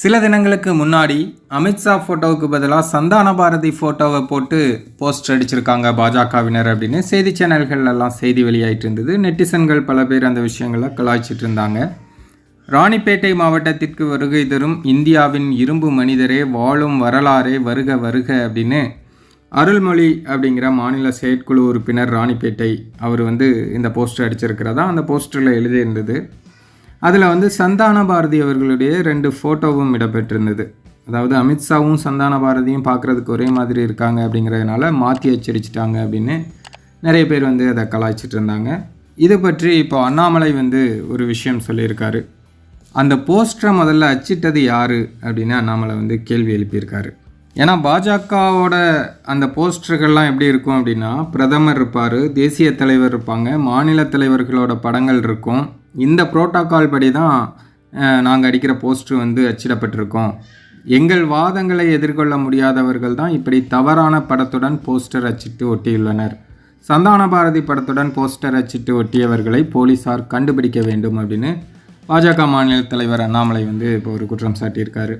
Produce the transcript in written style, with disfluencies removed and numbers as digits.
சில தினங்களுக்கு முன்னாடி அமித்ஷா ஃபோட்டோவுக்கு பதிலாக சந்தான பாரதி ஃபோட்டோவை போட்டு போஸ்டர் அடிச்சிருக்காங்க பாஜகவினர் அப்படின்னு செய்தி சேனல்கள்லாம் செய்தி வெளியாகிட்டு இருந்தது. நெட்டிசன்கள் பல பேர் அந்த விஷயங்களை கலாய்ச்சிட்டு இருந்தாங்க. ராணிப்பேட்டை மாவட்டத்திற்கு வருகை தரும் இந்தியாவின் இரும்பு மனிதரே, வாழும் வரலாறே, வருக வருக அப்படின்னு அருள்மொழி அப்படிங்கிற மாநில செயற்குழு உறுப்பினர் ராணிப்பேட்டை அவர் இந்த போஸ்டர் அடிச்சிருக்கிறதா அந்த போஸ்டரில் எழுதியிருந்தது. அதில் சந்தான பாரதி அவர்களுடைய 2 ஃபோட்டோவும் இடம்பெற்றிருந்தது. அதாவது அமித்ஷாவும் சந்தான பாரதியும் பார்க்குறதுக்கு ஒரே மாதிரி இருக்காங்க அப்படிங்கிறதுனால மாற்றி அச்சடிச்சிட்டாங்க அப்படின்னு நிறைய பேர் அதை கலாய்ச்சிட்டு இருந்தாங்க. இது பற்றி இப்போ அண்ணாமலை ஒரு விஷயம் சொல்லியிருக்காரு. அந்த போஸ்டரை முதல்ல அச்சிட்டது யார் அப்படின்னு அண்ணாமலை கேள்வி எழுப்பியிருக்காரு. ஏன்னா பாஜகவோட அந்த போஸ்டர்கள்லாம் எப்படி இருக்கும் அப்படின்னா, பிரதமர் இருப்பார், தேசிய தலைவர் இருப்பாங்க, மாநில தலைவர்களோட படங்கள் இருக்கும். இந்த புரோட்டோக்கால் படி தான் நாங்கள் அடிக்கிற போஸ்டர் அச்சிடப்பட்டிருக்கோம். எங்கள் வாதங்களை எதிர்கொள்ள முடியாதவர்கள் தான் இப்படி தவறான படத்துடன் போஸ்டர் அச்சிட்டு ஒட்டியுள்ளனர். சந்தான பாரதி படத்துடன் போஸ்டர் அச்சிட்டு ஒட்டியவர்களை போலீஸார் கண்டுபிடிக்க வேண்டும் அப்படின்னு பாஜக மாநில தலைவர் அண்ணாமலை இப்போ ஒரு குற்றம் சாட்டியிருக்காரு.